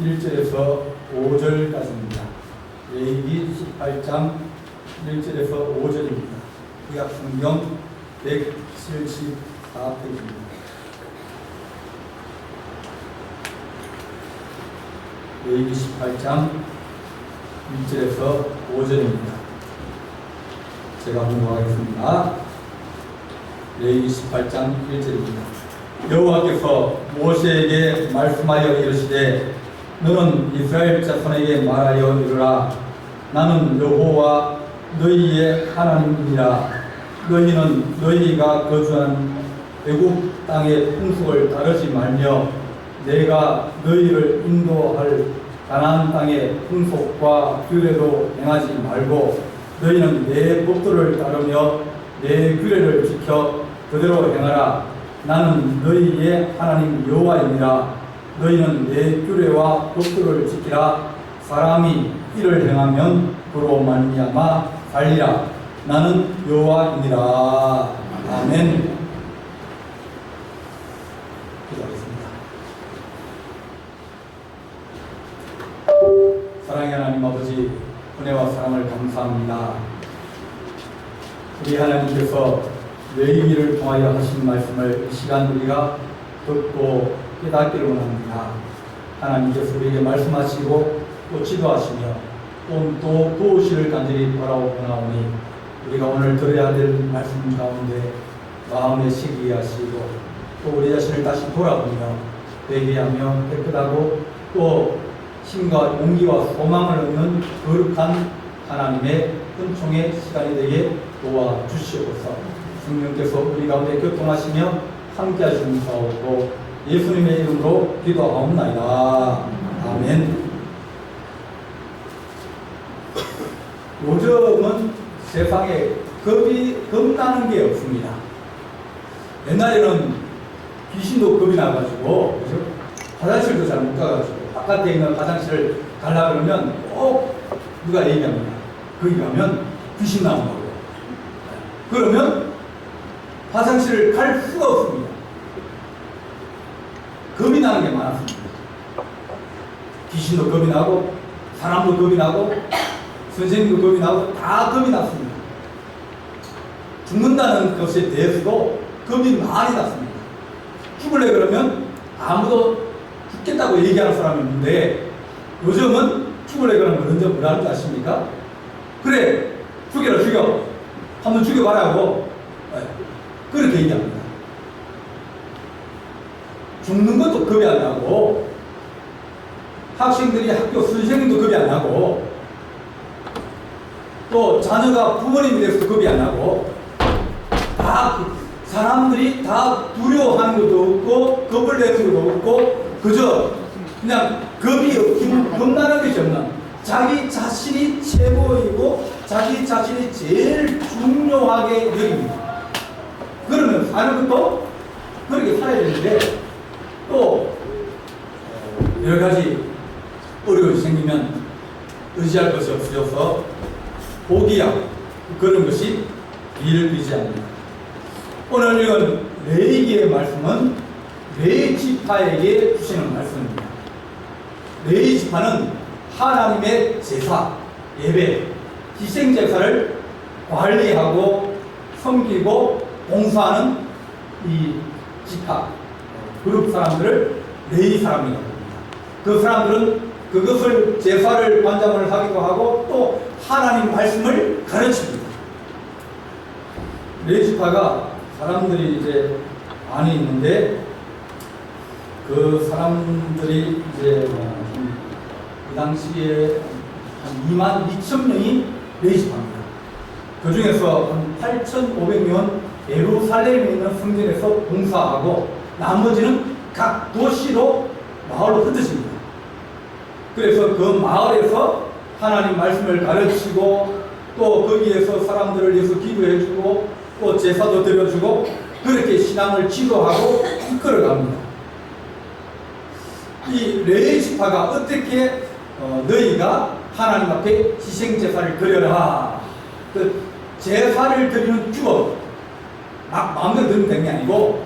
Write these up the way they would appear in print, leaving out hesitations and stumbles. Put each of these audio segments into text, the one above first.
1절에서 5절까지입니다. 레위기 18장 1절에서 5절입니다. 구약성경 174페이지입니다. 레위기 18장 1절에서 5절입니다. 제가 공부하겠습니다. 레위기 18장 1절입니다. 여호와께서 모세에게 말씀하여 이르시되 너는 이스라엘 자손에게 말하여 이르라. 나는 여호와 너희의 하나님이니라. 너희는 너희가 거주한 애굽 땅의 풍속을 따르지 말며 내가 너희를 인도할 가나안 땅의 풍속과 규례도 행하지 말고 너희는 내 법도를 따르며 내 규례를 지켜 그대로 행하라. 나는 너희의 하나님 여호와이니라. 너희는 내 규례와 법도를 지키라. 사람이 이를 행하면 그로 말미암아 살리라. 나는 여호와이니라. 아멘. 기도하겠습니다. 사랑의 하나님 아버지, 은혜와 사랑을 감사합니다. 우리 하나님께서 레위기를 통하여 하신 말씀을 이 시간 우리가 듣고 깨닫기를 원합니다. 하나님께서 우리에게 말씀하시고 또 지도하시며 또 도우시를 간절히 바라오나오니 우리가 오늘 들어야 될 말씀 가운데 마음에 새기게 하시고 또 우리 자신을 다시 돌아보며 회개하며 깨끗하고 또 힘과 용기와 소망을 얻는 거룩한 하나님의 은총의 시간이 되게 도와주시옵소서. 성령께서 우리 가운데 교통하시며 함께 하시옵소서. 예수님의 이름으로 기도하옵나이다. 아멘. 요즘은 세상에 겁나는 게 없습니다. 옛날에는 귀신도 겁이 나가지고, 그죠? 화장실도 잘 못 가가지고, 바깥에 있는 화장실을 가려고 그러면 꼭 누가 얘기합니다. 거기 가면 귀신 나온다고. 그러면 화장실을 갈 수가 없습니다. 겁이 나는 게 많았습니다. 귀신도 겁이 나고, 사람도 겁이 나고, 선생님도 겁이 나고, 다 겁이 났습니다. 죽는다는 것에 대해서도 겁이 많이 났습니다. 죽을래 그러면 아무도 죽겠다고 얘기하는 사람이 있는데 요즘은 죽을래 그러면 먼저 뭐라는 줄 아십니까? 그래, 죽여라, 죽여. 한번 죽여봐라고. 그렇게 얘기합니다. 죽는 것도 겁이 안 나고, 학생들이 학교 선생님도 겁이 안 나고, 또 자녀가 부모님이 돼서 겁이 안 나고, 다 사람들이 다 두려워하는 것도 없고, 겁을 내는 것도 없고, 그저 그냥 겁나는 것이 없는 자기 자신이 최고이고, 자기 자신이 제일 중요하게 여깁니다. 그러면 사는 것도 그렇게 살아야 되는데, 또 여러 가지 어려움이 생기면 의지할 것이 없어져서 포기하고 그런 것이 길을 비지 않는다. 오늘 읽은 레위기의 말씀은 레위 지파에게 주시는 말씀입니다. 레위 지파는 하나님의 제사, 예배, 희생 제사를 관리하고 섬기고 봉사하는 이 지파 그룹 사람들을 레위 사람이라고 합니다. 그 사람들은 그것을 제사를 관장을 하기도 하고 또 하나님 말씀을 가르칩니다. 레위 지파가 사람들이 이제 많이 있는데 그 사람들이 이제 그 당시에 한 22,000명이 레위 지파입니다. 그 중에서 한 8,500명은 예루살렘에 있는 성전에서 봉사하고 나머지는 각 도시로 마을로 흩어집니다. 그래서 그 마을에서 하나님 말씀을 가르치고 또 거기에서 사람들을 위해서 기도해주고 또 제사도 드려주고 그렇게 신앙을 지도하고 이끌어갑니다. 이 레위 지파가 어떻게 너희가 하나님 앞에 희생 제사를 드려라. 그 제사를 드리는 규범 막 마음대로 드리면 되는 게 아니고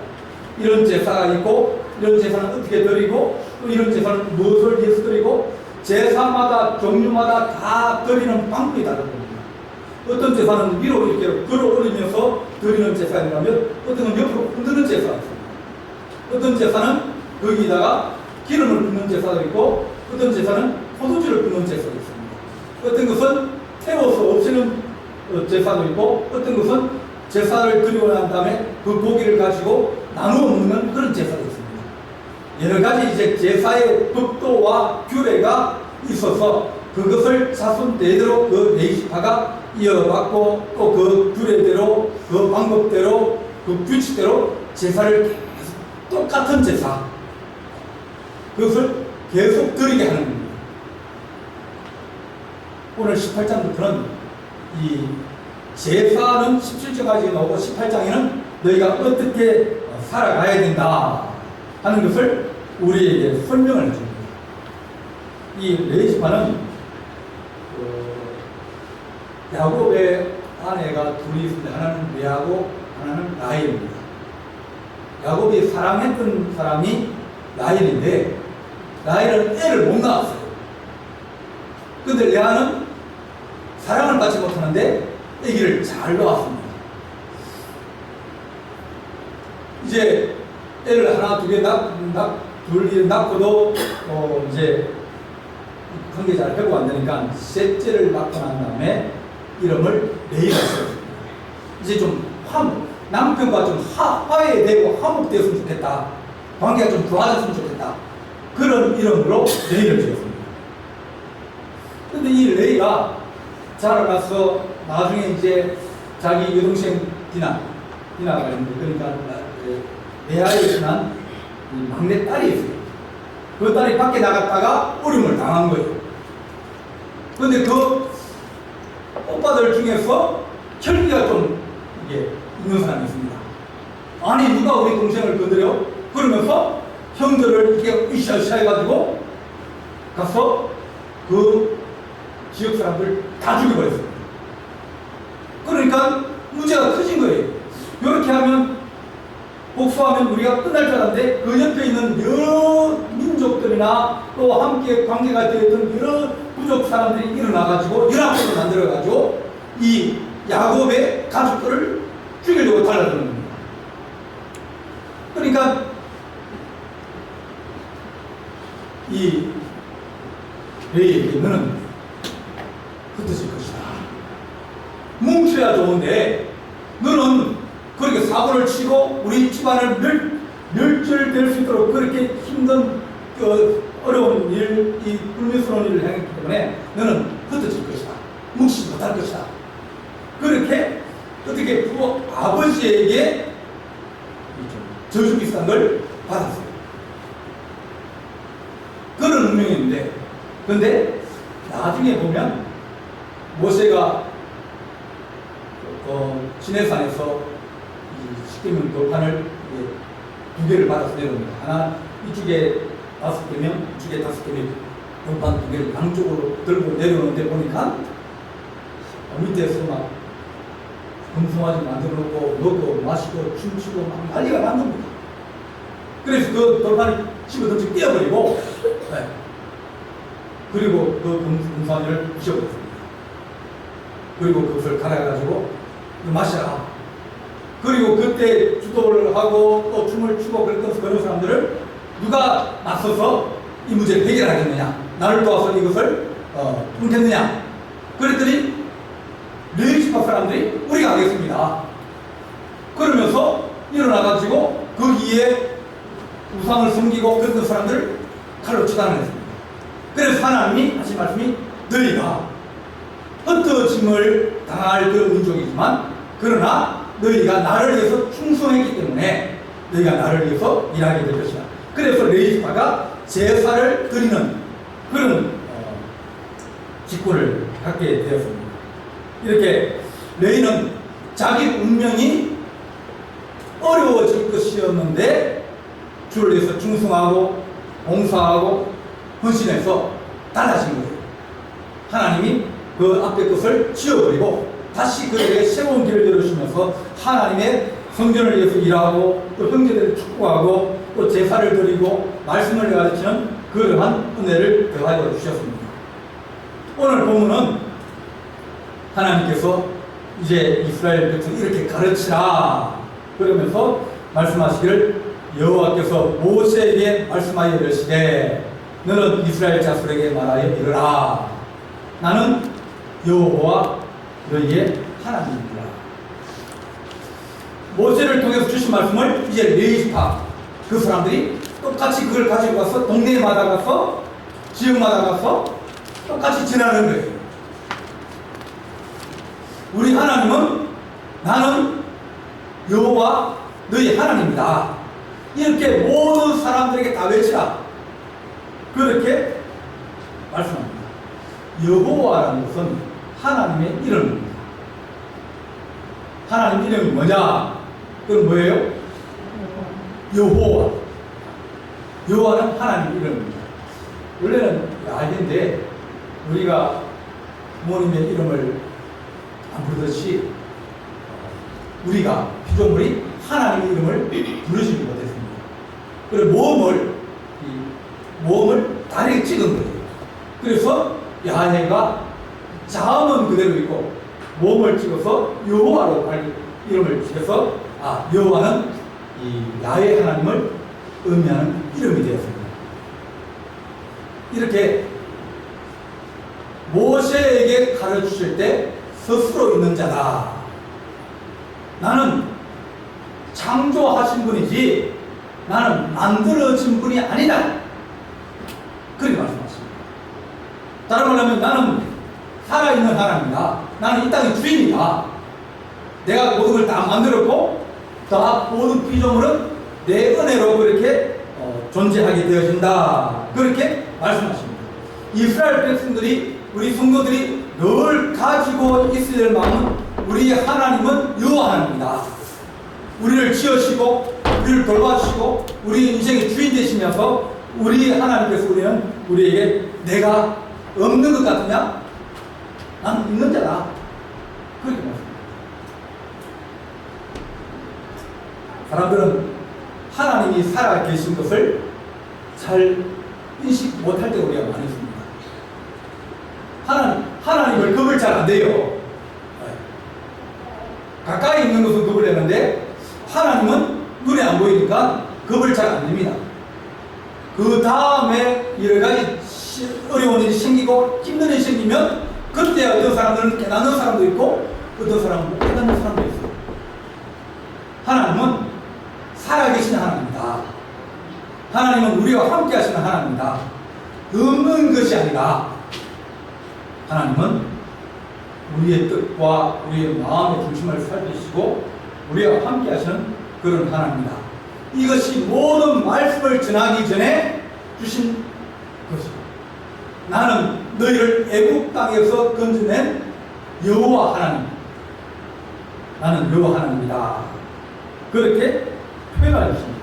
이런 제사가 있고 이런 제사는 어떻게 드리고 또 이런 제사는 무엇을 위해서 드리고 제사마다 종류마다 다 드리는 방법이 다른 겁니다. 어떤 제사는 위로 이렇게 끌어올리면서 드리는 제사이라면 어떤 건 옆으로 흔드는 제사가 있습니다. 어떤 제사는 거기다가 기름을 붓는 제사도 있고 어떤 제사는 포도주를 붓는 제사도 있습니다. 어떤 것은 태워서 없애는 제사도 있고 어떤 것은 제사를 드리고 난 다음에 그 고기를 가지고 나누어 먹는 그런 제사도 있습니다. 여러 가지 이제 제사의 법도와 규례가 있어서 그것을 자손 대대로 그 레위지파가 이어받고 또 그 규례대로 그 방법대로 그 규칙대로 제사를 계속 똑같은 제사 그것을 계속 드리게 하는 겁니다. 오늘 18장부터는 이 제사는 17장까지 나오고 18장에는 너희가 어떻게 살아가야 된다 하는 것을 우리에게 설명을 해줍니다. 이 레위지파는 야곱의 아내가 둘이 있는데 하나는 레아고 하나는 라헬입니다. 야곱이 사랑했던 사람이 라헬인데 라헬은 애를 못 낳았어요. 근데 레아는 사랑을 받지 못하는데 아기를 잘 낳았습니다. 이제 애를 하나 둘 낳고도 이제 관계 잘 회복 안 되니까 셋째를 낳고 난 다음에 이름을 레이라 지었습니다. 이제 좀 남편과 좀 화해되고 화목되었으면 좋겠다. 관계가 좀 좋아졌으면 좋겠다. 그런 이름으로 레이를 지었습니다. 근데 이 레이가 자라나서 나중에 이제 자기 여동생 디나가 있는데 그러니까 레아의 난 막내 딸이 있어요. 그 딸이 밖에 나갔다가 어려움을 당한 거예요. 근데 그 오빠들 중에서 혈기가 좀 있는 사람이 있습니다. 아니 누가 우리 동생을 건드려? 그러면서 형들을 이렇게 으쌰으쌰 해가지고 가서 그 지역 사람들 다 죽여버렸습니다. 그러니까 문제가 커진 거예요. 이렇게 하면 복수하면 우리가 끝날 줄 알았는데 그 옆에 있는 여러 민족들이나 또 함께 관계가 되었던 여러 부족 사람들이 일어나가지고 연합군을 만들어가지고 이 야곱의 가족들을 죽이려고 달라드는 겁니다. 그러니까 이 레이에게 너는 흩어질 것이다. 뭉쳐야 좋은데 너는 그렇게 사고를 치고 우리 집안을 멸절될 수 있도록 그렇게 힘든 어려운 일, 이 불미스러운 일을 행했기 때문에 너는 흩어질 것이다. 뭉치지 못할 것이다. 그렇게 어떻게 부모 아버지에게 저주 비슷한 걸 받았어요. 그런 운명인데 그런데 나중에 보면 모세가 시내산에서 십계명 돌판을 두 개를 받아서 내려옵니다. 하나 이쪽에 5개명, 이쪽에 5개명 돌판 두 개를 양쪽으로 들고 내려오는데 보니까 밑에서 막 금송아지 만들어 놓고 먹고 마시고 춤추고 막 난리가 난 겁니다. 그래서 그 돌판을 집어던지고 떼어버리고 그리고 그 금송아지를 부셔버렸습니다. 그리고 그것을 갈아가지고 마셔라. 그리고 그때 주도를 하고 또 춤을 추고 그런 사람들을 누가 맞서서 이 문제를 해결하겠느냐, 나를 도와서 이것을 끊겠느냐. 그랬더니 레위지파 사람들이 우리가 하겠습니다. 그러면서 일어나가지고 거기에 우상을 섬기고 그랬던 사람들을 칼로 처단했습니다. 그래서 하나님이 하신 말씀이 너희가 흩어짐을 당할 그런 민족이지만 그러나 너희가 나를 위해서 충성했기 때문에 너희가 나를 위해서 일하게 될 것이다. 그래서 레위지파가 제사를 드리는 그런 직분을 갖게 되었습니다. 이렇게 레위는 자기 운명이 어려워질 것이었는데 주를 위해서 충성하고 봉사하고 헌신해서 달라진 거예요. 하나님이 그 앞에 것을 지워버리고 다시 그에게 새로운 길을 열어주시면서 하나님의 성전을 위해서 일하고 또 형제들을 축복하고 또 제사를 드리고 말씀을 가르치는 그러한 은혜를 더하여 주셨습니다. 오늘 본문은 하나님께서 이제 이스라엘 백성 이렇게 가르치라 그러면서 말씀하시기를 여호와께서 모세에게 말씀하여 이르시되 너는 이스라엘 자손에게 말하여 이르라 나는 여호와 너희의 하나님이라. 모세를 통해서 주신 말씀을 이제 레위지파 그 사람들이 똑같이 그걸 가지고 가서 동네마다 가서 지역마다 가서 똑같이 지나는 거예요. 우리 하나님은 나는 여호와 너희 하나님이다. 이렇게 모든 사람들에게 다 외치라. 그렇게 말씀합니다. 여호와라는 것은 하나님의 이름입니다. 하나님 이름이 뭐냐? 그건 뭐예요? 여호와. 여호와는 하나님 이름입니다. 원래는 야훼인데 우리가 부모님의 이름을 안 부르듯이 우리가 피조물이 하나님의 이름을 부르지 못했습니다. 그래서 모험을 다리에 찍은 거예요. 그래서 야훼가 자음은 그대로 있고 모험을 찍어서 여호와로 이름을 지어서 여호와는 이 야훼 하나님을 의미하는 이름이 되었습니다. 이렇게 모세에게 가르치실 때 스스로 있는 자다. 나는 창조하신 분이지 나는 만들어진 분이 아니다. 그렇게 말씀하십니다. 다른 말로 하면 나는 살아있는 하나님이다. 나는 이 땅의 주인이다. 내가 모든 걸 다 만들었고 다 모든 피조물은 내 은혜로 그렇게 존재하게 되어진다. 그렇게 말씀하십니다. 이스라엘 백성들이 우리 성도들이 늘 가지고 있어야 될 마음은 우리 하나님은 여호와 하나님이다. 우리를 지으시고 우리를 돌봐주시고 우리 인생의 주인 되시면서 우리 하나님께서 우리에게 내가 없는 것 같으냐? 나는 있는 자다. 그렇게 말씀합니다. 사람들은 하나님이 살아 계신 것을 잘 인식 못할 때가 우리가 많이 있습니다. 하나님을 겁을 잘 안 돼요. 가까이 있는 것은 겁을 내는데 하나님은 눈에 안 보이니까 겁을 잘 안 냅니다. 그 다음에 여러 가지 어려운 일이 생기고 힘든 일이 생기면 그때 어떤 사람들은 깨닫는 사람도 있고 어떤 사람은 못 깨닫는 사람도 있어요. 하나님은 살아계신 하나님이다. 하나님은 우리와 함께 하시는 하나님이다. 없는 것이 아니라 하나님은 우리의 뜻과 우리의 마음의 중심을 살피시고 우리와 함께 하시는 그런 하나님이다. 이것이 모든 말씀을 전하기 전에 주신 것이다. 나는 너희를 애국 땅에서 건져낸 여호와 하나님. 나는 여호와 하나님이다. 그렇게 표현하여 주십니다.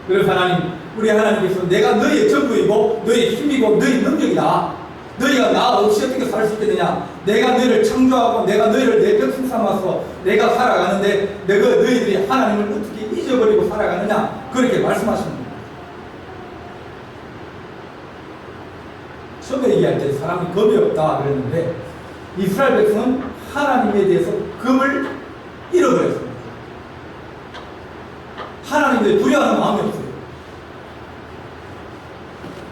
그래서 하나님, 우리 하나님께서 내가 너희의 전부이고 너희의 힘이고 너희의 능력이다. 너희가 나 없이 어떻게 살 수 있겠느냐? 내가 너희를 창조하고 내가 너희를 내 백성 삼아서 내가 살아가는데 내가 너희들이 하나님을 어떻게 잊어버리고 살아가느냐? 그렇게 말씀하시는 겁니다. 처음에 얘기할 때 사람이 겁이 없다 그랬는데 이스라엘 백성은 하나님에 대해서 겁을 잃어버렸습니다. 하나님에 두려워하는 마음이 없어요.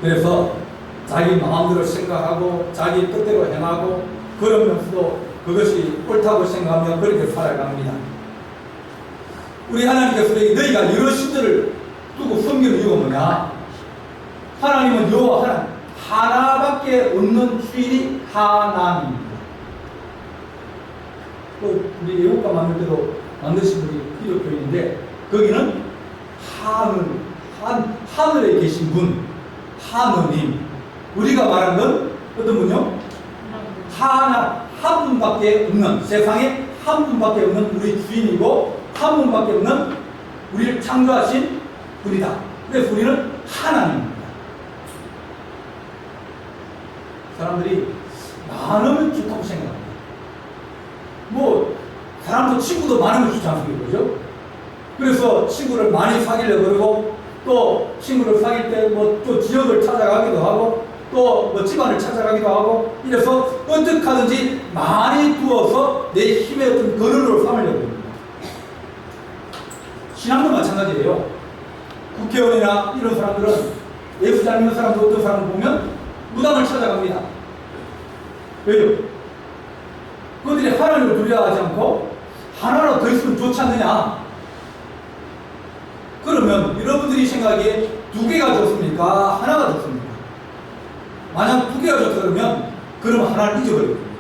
그래서 자기 마음대로 생각하고 자기 뜻대로 행하고 그러면서도 그것이 옳다고 생각하며 그렇게 살아갑니다. 우리 하나님께서 너희가 여러 신들을 두고 섬기는 이유가 뭐냐? 하나님은 여호와 하나님, 하나밖에 없는 주인이 하나님입니다. 우리 예고가 만들 때도 만드신 분이 기독교인인데 거기는 하늘에 계신 분, 하느님. 우리가 말하는 건 어떤 분요? 한 분밖에 없는, 세상에 한 분밖에 없는 우리 주인이고 한 분밖에 없는 우리를 창조하신 분이다. 그래서 우리는 하나님입니다. 사람들이 많으면 좋다고 생각합니다. 사람도 친구도 많으면 좋지 않습니까? 그죠? 그래서 친구를 많이 사귀려고 그러고 또 친구를 사귈 때 뭐 또 지역을 찾아가기도 하고 또 뭐 집안을 찾아가기도 하고 이래서 어떻게 하든지 많이 두어서 내 힘의 어떤 근원으로 삼으려고 합니다. 신앙도 마찬가지예요. 국회의원이나 이런 사람들은 예수 잘 믿는 사람도 어떤 사람을 보면 무당을 찾아갑니다. 왜요? 그들이 하나님을 두려워하지 않고 하나로 더 있으면 좋지 않느냐? 그러면 여러분들이 생각하기에 두 개가 좋습니까? 하나가 좋습니까? 만약 두 개가 좋다 그러면 그러면 하나를 잊어버릴 겁니다.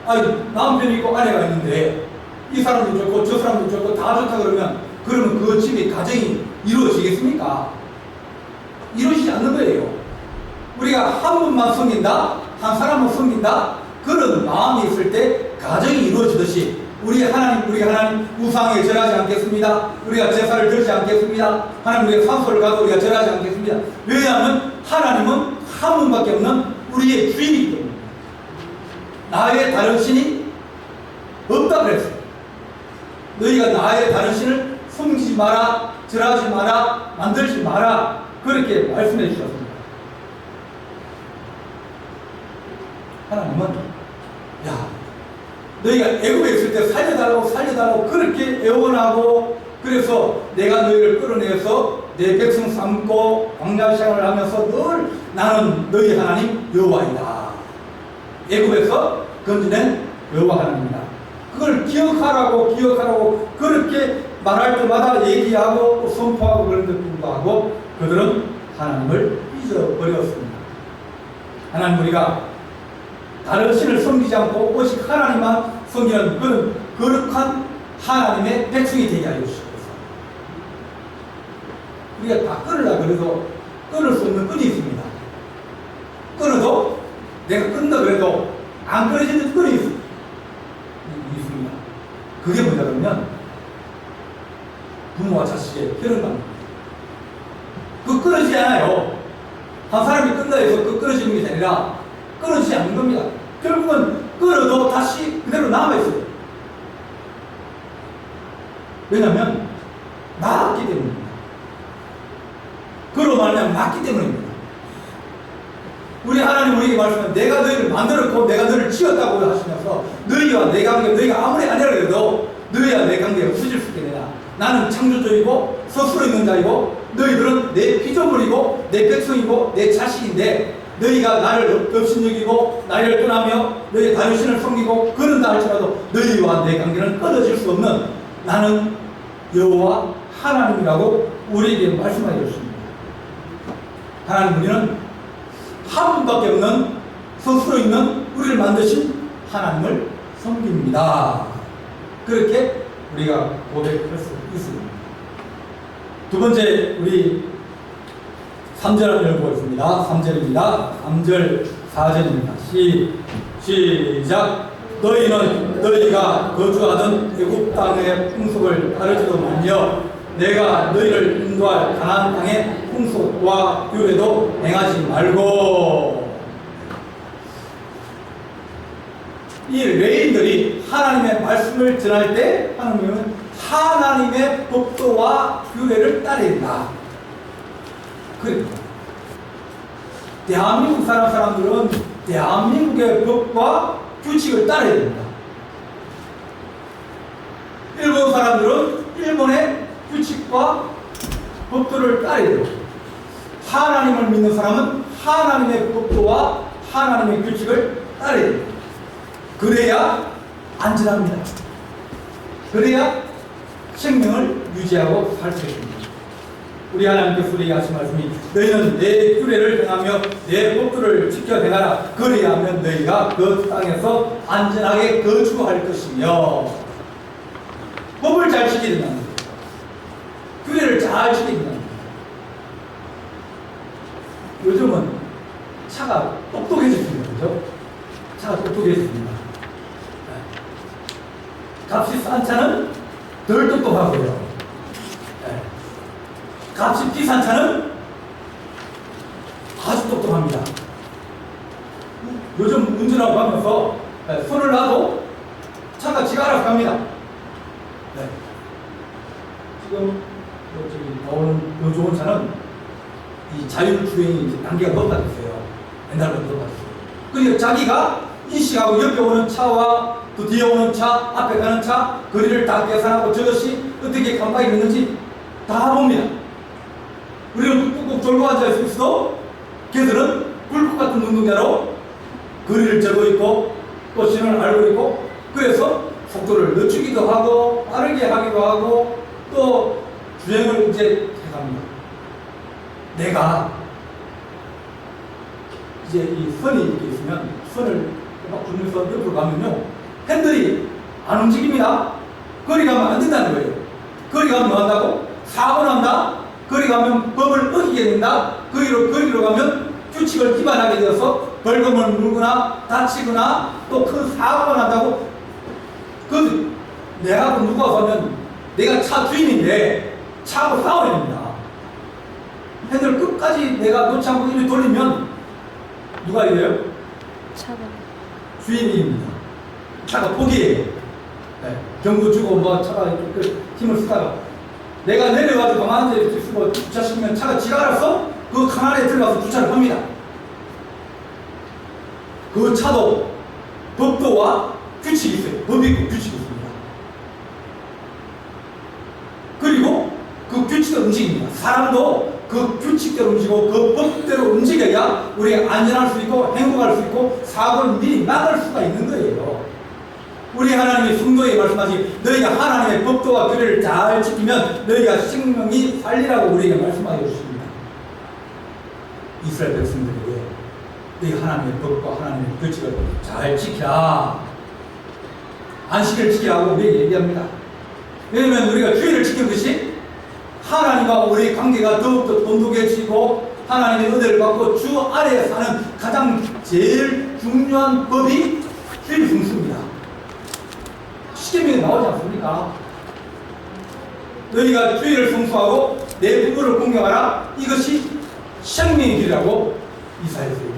아니, 남편이 있고 아내가 있는데 이 사람도 좋고 저 사람도 좋고 다 좋다 그러면 그 집의 가정이 이루어지겠습니까? 이루어지지 않는 거예요. 우리가 한 분만 섬긴다, 한 사람만 섬긴다, 그런 마음이 있을 때 가정이 이루어지듯이 우리 하나님 우상에 절하지 않겠습니다. 우리가 제사를 드리지 않겠습니다. 하나님 우리가 산소를 가도 우리가 절하지 않겠습니다. 왜냐하면 하나님은 한 분밖에 없는 우리의 주인이기 때문에 나의 다른 신이 없다 그랬어요. 너희가 나의 다른 신을 섬기지 마라, 절하지 마라, 만들지 마라, 그렇게 말씀해 주셨습니다. 하나님은 야, 너희가 애굽에 있을 때 살려달라고 그렇게 애원하고 그래서 내가 너희를 끌어내서 내 백성 삼고 광야 생활을 하면서 늘 나는 너희 하나님 여호와이다. 애굽에서 건져낸 여호와 하나님이다. 그걸 기억하라고 그렇게 말할 때마다 얘기하고 선포하고 그런 데 불구하고 그들은 하나님을 잊어버렸습니다. 하나님 우리가 다른 신을 섬기지 않고 오직 하나님만 섬기는 그런 거룩한 하나님의 백성이 되게 하여 주시옵소서. 우리가 다 끊으려고 그래도 끊을 수 없는 끈이 있습니다. 끊어도 내가 끊는다 그래도 안 끊어지는 끈이 있습니다. 그게 뭐냐 그러면 부모와 자식의 혈연관계입니다. 그 끊어지지 않아요. 한 사람이 끊다 해서 그 끊어지는 게 아니라 끊어지지 않는 겁니다. 결국은 끊어도 다시 그대로 남아있어요. 왜냐하면 낫기 때문입니다. 그로 말하면 낫기 때문입니다. 우리 하나님 우리에게 말씀하면 내가 너희를 만들었고 내가 너희를 지었다고 하시면서 너희와 내 관계, 너희가 아무리 아니라 해도 너희와 내 관계가 없어질 수 있게 되라. 나는 창조주이고 스스로 있는 자이고 너희들은 내 피조물이고 내 백성이고 내 자식인데 너희가 나를 업신여기고 나를 떠나며 너희 다른 신을 섬기고 그런다 할지라도 너희와 내 관계는 끊어질 수 없는 나는 여호와 하나님이라고 우리에게 말씀하여 주십니다. 하나님 우리는 한 분밖에 없는 스스로 있는 우리를 만드신 하나님을 섬깁니다. 그렇게 우리가 고백할 수 있습니다. 두 번째 우리 3절 읽어보겠습니다. 3절입니다. 3절 4절입니다. 시작. 너희는 너희가 거주하던 애굽 땅의 풍속을 따르지도 말며 내가 너희를 인도할 가나안 땅의 풍속과 규례도 행하지 말고. 이 레인들이 하나님의 말씀을 전할 때 하나님은 하나님의 법도와 규례를 따라야 된다. 그러니까 대한민국 사람들은 대한민국의 법과 규칙을 따라야 됩니다. 일본 사람들은 일본의 규칙과 법도를 따라야 돼요. 하나님을 믿는 사람은 하나님의 법도와 하나님의 규칙을 따라야 돼요. 그래야 안전합니다. 그래야 생명을 유지하고 살 수 있습니다. 우리 하나님께서 우리에게 하신 말씀이 너희는 내 규례를 행하며 내 법도를 지켜 행하라. 그리하면 너희가 그 땅에서 안전하게 거주할 것이며 법을 잘 지켜야 된다는 거예요. 규례를 잘 지켜야 된다는 거예요. 요즘은 차가 똑똑해졌습니다. 그죠? 차가 똑똑해졌습니다. 값이 싼 차는 덜 똑똑하고요. 값이 비싼 차는 아주 똑똑합니다. 요즘 운전하고 하면서 손을 놔도 차가 지가 알아서 갑니다. 지금 저기 나오는 더 좋은 차는 이 자율주행이 단계가 높아졌어요. 옛날보다 높아졌어요. 그러니까 자기가 인식하고 옆에 오는 차와 또 뒤에 오는 차, 앞에 가는 차, 거리를 다 계산하고 저것이 어떻게 깜빡이 있는지 다 봅니다. 우리는 꾹꾹 졸고 앉아있을 수도 걔들은 불꽃 같은 운동자로 거리를 재고 있고 또 신호를 알고 있고 그래서 속도를 늦추기도 하고 빠르게 하기도 하고 또 주행을 이제 해갑니다. 내가 이제 이 선이 이렇게 있으면 선을 막 굴면서 옆으로 가면요 핸들이 안 움직입니다. 거리 가면 안 된다는 거예요. 거리 가면 뭐 한다고? 사고 난다? 거리 가면 법을 어기게 된다? 거리로 가면 규칙을 위반하게 되어서 벌금을 물거나 다치거나 또 큰 사고가 난다고. 그 내가 누가 가면 내가 차 주인인데 차하고 싸워야 됩니다. 핸들 끝까지 내가 놓지 않고 이리 돌리면 누가 이래요? 차가 주인입니다. 차가 포기해요. 네. 경고 주고 뭐 차가 힘을 쓰다가 내가 내려가지고 가만히 이렇게 쓰고 주차시키면 차가 지가 알아서 그 칸안에 들어가서 주차를 합니다. 그 차도 법도와 규칙이 있어요. 법이 있고 규칙이 있습니다. 그리고 그 규칙대로 움직입니다. 사람도 그 규칙대로 움직이고 그 법대로 움직여야 우리가 안전할 수 있고 행복할 수 있고 사고를 미리 막을 수가 있는 거예요. 우리 하나님이 성도에 말씀하시 너희가 하나님의 법도와 규례를 잘 지키면 너희가 생명이 살리라고 우리에게 말씀하여 주십니다. 이스라엘 백성들에게 너희 하나님의 법과 하나님의 규칙을 잘 지키라. 안식을 지키라고 우리에게 얘기합니다. 왜냐하면 우리가 주의를 지키는 것이 하나님과 우리의 관계가 더욱더 돈독해지고 하나님의 은혜를 받고 주 아래에 사는 가장 제일 중요한 법이 주의 성수입니다. 시계명에 나오지 않습니까? 너희가 주의를 성수하고 내 부모를 공경하라. 이것이 생명의 길이라고 이사야서 얘기했어요.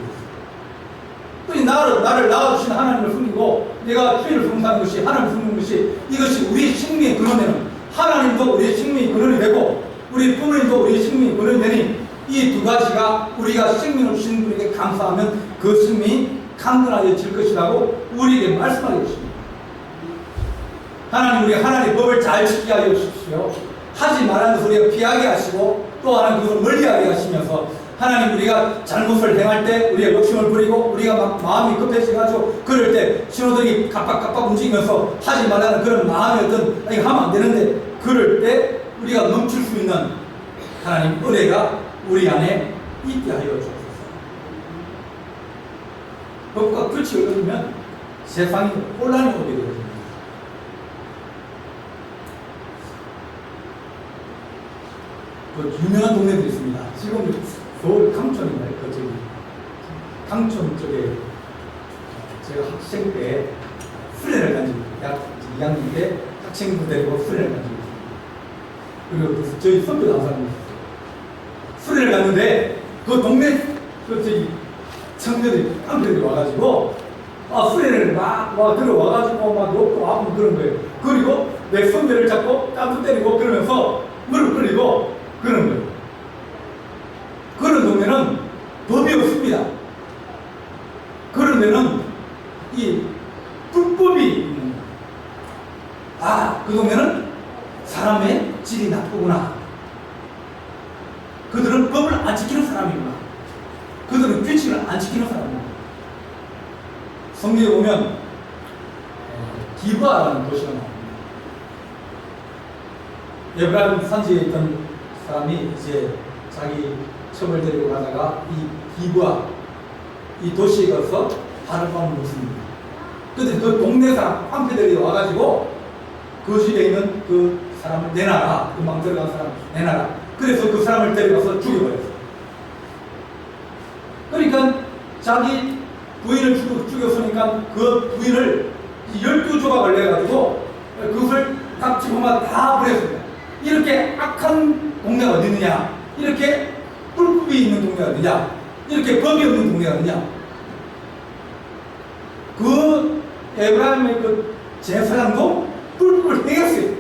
또 나를 낳아주신 하나님을 섬기고 내가 주의를 성수하는 것이 하나님을 섬기는 것이 이것이 우리의 생명의 근원에는 하나님도 우리의 생명의 근원이 되고 우리 부모님도 우리의 생명의 근원이 되니 이 두 가지가 우리가 생명을 주신 분에게 감사하면 그 생명이 강건하여질 것이라고 우리에게 말씀하여 주십니다. 하나님 우리 하나님의 법을 잘 지키게 하여 주십시오. 하지 말라는 것을 우리가 피하게 하시고 또 하나님 그것을 멀리하게 하시면서 하나님 우리가 잘못을 행할 때 우리가 욕심을 부리고 우리가 막 마음이 급해져가지고 그럴 때 신호등이 깜빡깜빡 움직이면서 하지 말라는 그런 마음이 어떤 이거 하면 안 되는데 그럴 때 우리가 멈출 수 있는 하나님 은혜가 우리 안에 있게 하여 주옵소서. 법과 규칙을 어기면 세상이 혼란이 오게 되거든요. 그 유명한 동네들이 있습니다. 지금 서울 강촌인가요? 저기 강촌 쪽에 제가 학생 때 수련을 간 적이 있어요. 약 2학년 때 학생부 데리고 수련을 간 적이 있어요. 그리고 저희 선배도 한 사람이 있어요. 수련을 갔는데 그 동네 그 저기 청년들이 깡패들이 와가지고 수련을 막 들어와가지고 막 욕도 하고 그런 거예요. 그리고 내 선배를 잡고 깜짝 때리고 그러면서 무릎 꿇리고 그런 거예요. 그런 동네는 법이 없습니다. 그런 데는 이 불법이 있는 거예요. 그 동네는 사람의 질이 나쁘구나. 그들은 법을 안 지키는 사람이구나. 그들은 규칙을 안 지키는 사람이구나. 성경에 보면 기브아라는 도시가 나옵니다. 에브라임 산지에 있던 사람이 이제 자기 첩을 데리고 가다가 이 기브아 이 도시에 가서 하룻밤을 묵습니다. 근데 그 동네 사람 깡패들이 와가지고 그 집에 있는 그 사람을 내놔라. 금방 들어간 사람 내놔라. 그래서 그 사람을 데려가서 죽여버렸어요. 그러니까 자기 부인을 죽였으니까 그 부인을 12조각을 내가지고 그것을 각 집마다 다 버렸습니다. 이렇게 악한 동네가 어디 있느냐? 이렇게 불법이 있는 동네가 어디냐? 이렇게 법이 없는 동네가 어디냐? 그 에브라임의 그 제사장도 불법을 행했어요.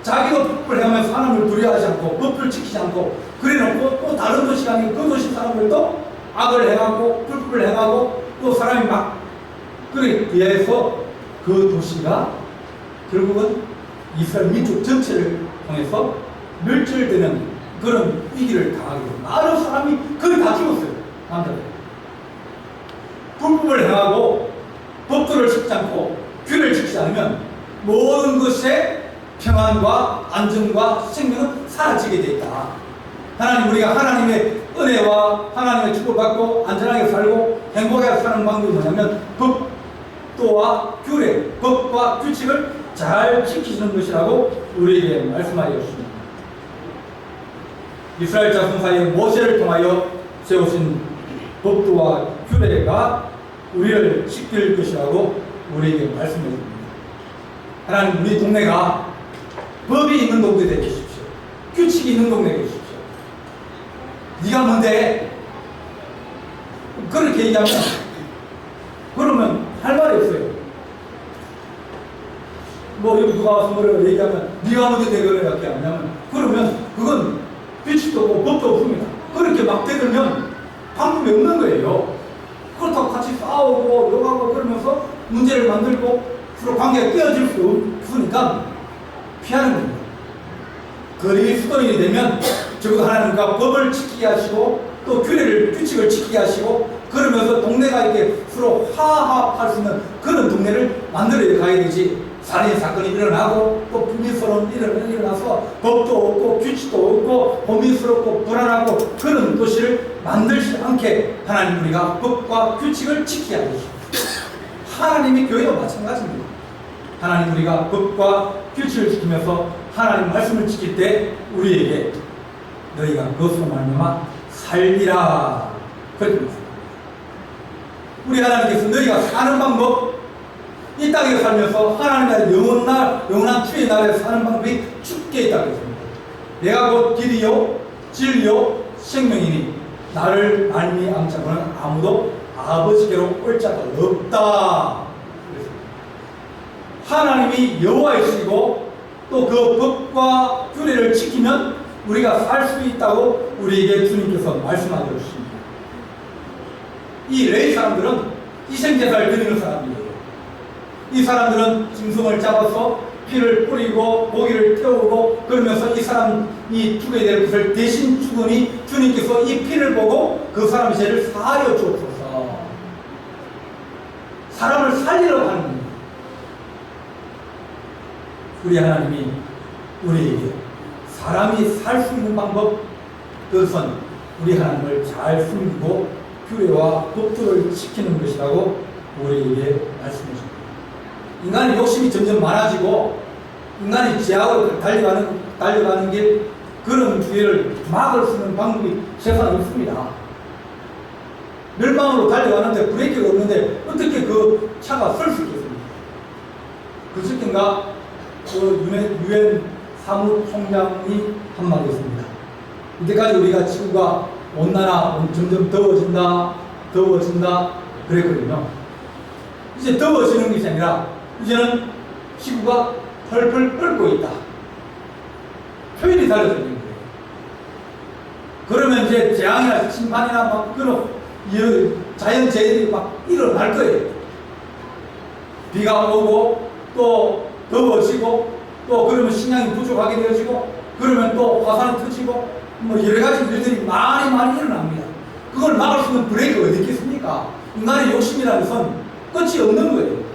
자기도 법을 행하면서 하나님을 두려워하지 않고 법을 지키지 않고 그래놓고 또 다른 도시 가면 그 도시 사람들도 악을 행하고 불법을 행하고 또 사람이 막 그에 의해서 그 도시가 결국은 이스라엘 민족 전체를 통해서 멸절되는 그런 위기를 당하게 됩니다. 많은 사람이 거의 다 죽었어요. 남자들. 불법을 행하고 법도를 지키지 않고 규례를 지키지 않으면 모든 것에 평안과 안정과 생명은 사라지게 되어 있다. 하나님, 우리가 하나님의 은혜와 하나님의 축복을 받고 안전하게 살고 행복하게 사는 방법이 뭐냐면 법도와 규례, 법과 규칙을 잘 지키시는 것이라고 우리에게 말씀하였습니다. 이스라엘 자손 사이에 모세를 통하여 세우신 법도와 규례가 우리를 지킬 것이라고 우리에게 말씀해 줍니다. 하나님, 우리 동네가 법이 있는 동네 되게 해주십시오. 규칙이 있는 동네 되게 해주십시오. 네가 뭔데? 그렇게 얘기하면 그러면 할 말이 없어요. 뭐 여기 누가 와서 뭐라고 얘기하면 네가 뭔데 그래 이렇게 하냐면 그러면 그건 규칙도 없고 법도 없습니다. 그렇게 막 대들면 방법이 없는 거예요. 그렇다고 같이 싸우고 욕하고 그러면서 문제를 만들고 서로 관계가 깨어질 수 없으니까 피하는 겁니다. 그리스도인이 되면 적어도 하나님과 법을 지키게 하시고 또 규칙을 지키게 하시고 그러면서 동네가 이렇게 서로 화합할 수 있는 그런 동네를 만들어 가야 되지. 살인 사건이 일어나고 또 불미스러운 일이 일어나서 법도 없고 규칙도 없고 고민스럽고 불안하고 그런 도시를 만들지 않게 하나님, 우리가 법과 규칙을 지켜야 되죠. 하나님의 교회와 마찬가지입니다. 하나님, 우리가 법과 규칙을 지키면서 하나님 말씀을 지킬 때 우리에게 너희가 그것으로 말미암아 살리라 그렇게 말씀합니다. 우리 하나님께서 너희가 사는 방법, 이 땅에 살면서 하나님의 영원한 주의 나라에 사는 방법이 죽게 있다고 했습니다. 내가 곧 길이요 진리요 생명이니 나를 말미암자고는 아무도 아버지께로 올 자가 없다. 하나님이 여호와이시고 또 그 법과 규례를 지키면 우리가 살 수 있다고 우리에게 주님께서 말씀하여 주십니다. 이 레위 사람들은 희생제사를 드리는 사람이에요. 이 사람들은 짐승을 잡아서 피를 뿌리고 고기를 태우고 그러면서 이 사람이 죽어야 될 것을 대신 죽으니 주님께서 이 피를 보고 그 사람의 죄를 사하여 주옵소서. 사람을 살리려고 하는 겁니다. 우리 하나님이 우리에게 사람이 살 수 있는 방법, 그것은 우리 하나님을 잘 숨기고 규례와 법도를 지키는 것이라고 우리에게 말씀해 줍니다. 인간의 욕심이 점점 많아지고 인간이 죄악으로 달려가는 길, 그런 기회를 막을 수 있는 방법이 세상에 없습니다. 멸망으로 달려가는데 브레이크가 없는데 어떻게 그 차가 설 수 있겠습니까? 그저께인가 유엔 사무총장이 한 말이 있습니다. 이때까지 우리가 지구가 온난화, 점점 더워진다 그랬거든요. 이제 더워지는 것이 아니라 이제는 지구가 펄펄 끓고 있다. 표현이 달라지는 거예요. 그러면 이제 재앙이나 침판이나 막 그런 자연재해들이 막 일어날 거예요. 비가 오고 또 더워지고 또 그러면 식량이 부족하게 되어지고 그러면 또 화산이 터지고 뭐 여러 가지 일들이 많이 일어납니다. 그걸 막을 수 있는 브레이크가 어디 있겠습니까? 인간의 욕심이라는 것은 끝이 없는 거예요.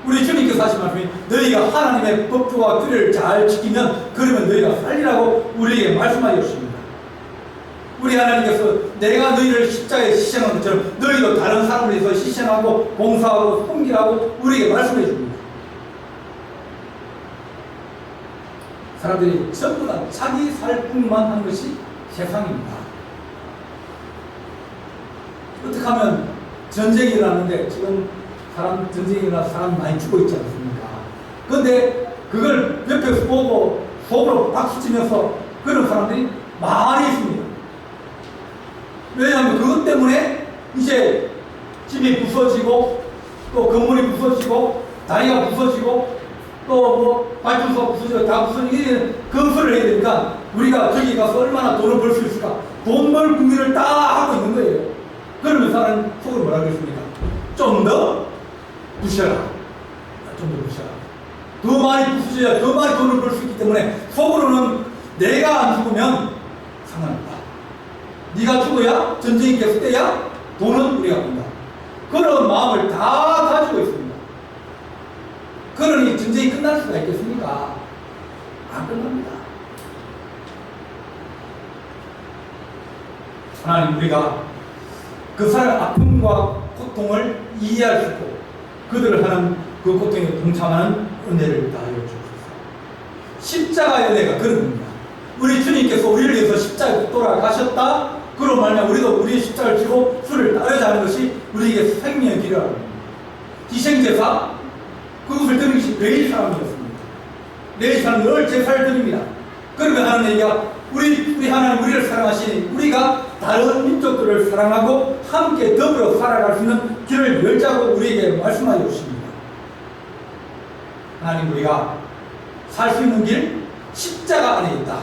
우리 주님께서 하신 말씀이 너희가 하나님의 법도와 규례를 잘 지키면 그러면 너희가 살리라고 우리에게 말씀하셨습니다. 우리 하나님께서 내가 너희를 십자가에 희생한 것처럼 너희도 다른 사람을 위해서 희생하고 봉사하고 섬기라고 우리에게 말씀해 줍니다. 사람들이 전부 다 자기 살 뿐만 하는 것이 세상입니다. 어떻게 하면 전쟁이 일어나는데 지금 전쟁이 일어나서 사람 많이 죽고 있지 않습니까? 그런데 그걸 옆에서 보고 속으로 박수치면서 그런 사람들이 많이 있습니다. 왜냐하면 그것 때문에 이제 집이 부서지고 또 건물이 부서지고 다리가 부서지고 또 뭐 발전소 부수죠. 다 부수는 건설을 해야 되니까 우리가 저기 가서 얼마나 돈을 벌 수 있을까? 돈 벌 국민을 다 하고 있는 거예요. 그러면 사람은 속으로 뭐라 그랬습니까? 좀 더 부셔라. 좀 더 부셔라. 더 많이 부수셔야 더 많이 돈을 벌 수 있기 때문에 속으로는 내가 안 죽으면 상관없다. 네가 죽어야 전쟁이 계속돼야 돈은 우리가 본다. 그런 마음을 다 가지고 있습니다. 그러니 전쟁이 끝날 수가 있겠습니까? 안 끝납니다. 하나님, 우리가 그 사람의 아픔과 고통을 이해할 수 있고 그들을 하는 그 고통에 동참하는 은혜를 다하여 주옵소서. 십자가의 은혜가 그런 겁니다. 우리 주님께서 우리를 위해서 십자가에 돌아가셨다. 그로 말하면 우리도 우리의 십자가를 지고 주를 따르자 하는 것이 우리에게 생명의 길이라는 겁니다. 희생제사, 그것을 드리는 것이 레위 사람이었습니다. 레위 사람은 늘 제사를 드립니다. 그러면 하나님 얘기가 우리 하나님 우리를 사랑하시니 우리가 다른 민족들을 사랑하고 함께 더불어 살아갈 수 있는 길을 열자고 우리에게 말씀하여 주십니다. 하나님, 우리가 살 수 있는 길, 십자가 안에 있다.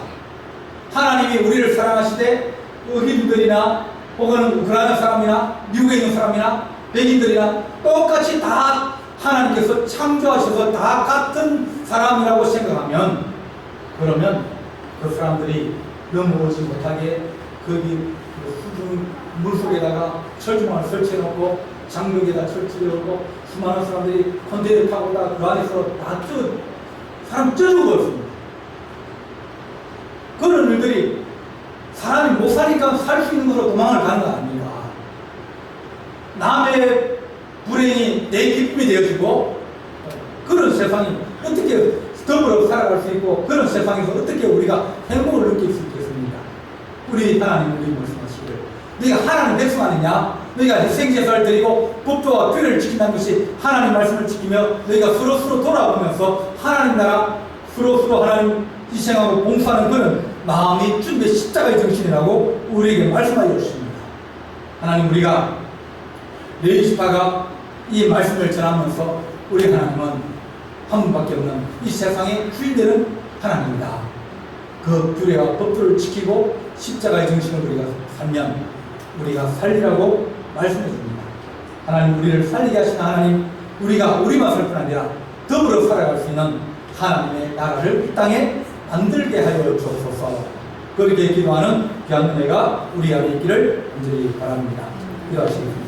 하나님이 우리를 사랑하시되 흑인들이나 혹은 우크라이나 사람이나 미국에 있는 사람이나 백인들이나 똑같이 다 하나님께서 창조하셔서 다 같은 사람이라고 생각하면, 그러면 그 사람들이 넘어오지 못하게 거기 수중 물속에다가 철조망을 설치해놓고 장벽에다 설치해놓고 수많은 사람들이 컨테이너 타고 다 그 안에서 다 사람 쪄죽었습니다. 그런 일들이 사람이 못 사니까 살 수 있는 것으로 도망을 가는 거 아닙니까? 남의 불행이 내 기쁨이 되어지고 그런 세상이 어떻게 더불어 살아갈 수 있고 그런 세상에서 어떻게 우리가 행복을 느낄 수 있겠습니까? 우리 하나님, 우리 말씀하시기를 너희가 하나님 백성 아니냐? 너희가 희생제사를 드리고 법도와 규례를 지킨다는 것이 하나님 말씀을 지키며 너희가 서로 돌아보면서 하나님 나라 서로 하나님 희생하고 봉사하는 그런 마음이 주님의 십자가의 정신이라고 우리에게 말씀하여 주십니다. 하나님, 우리가 레위지파가 이 말씀을 전하면서 우리 하나님은 한 분밖에 없는 이 세상의 주인되는 하나님이다. 그 규례와 법도를 지키고 십자가의 정신을 우리가 살면 우리가 살리라고 말씀해 줍니다. 하나님, 우리를 살리게 하신 하나님, 우리가 우리만 살 뿐 아니라 더불어 살아갈 수 있는 하나님의 나라를 이 땅에 만들게 하여 주옵소서. 그렇게 기도하는 귀한 은혜가 우리 안에 있기를 간절히 바랍니다. 기도하시겠습니다.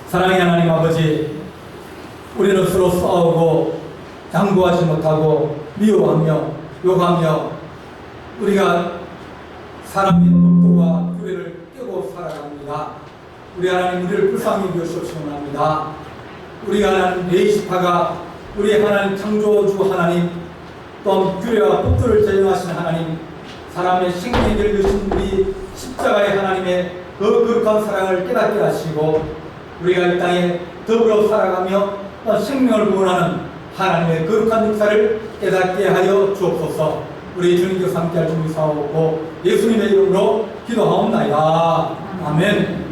사랑의 하나님 아버지, 우리는 서로 싸우고 양보하지 못하고 미워하며 욕하며 우리가 사람의 법도와 규례를 깨고 살아갑니다. 우리 하나님, 우리를 불쌍히 여기시옵소서합니다. 우리 하나님 레위지파가 우리 하나님 창조주 하나님, 또 규례와 법도를 제정하신 하나님, 사람의 생명의 길을 여신 우리 십자가의 하나님의 그 거룩한 사랑을 깨닫게 하시고 우리가 이 땅에 더불어 살아가며 생명을 구원하는 하나님의 거룩한 역사를 깨닫게 하여 주옵소서. 우리 주님께서 함께할 준비 사옵고 예수님의 이름으로 기도하옵나이다. 아멘.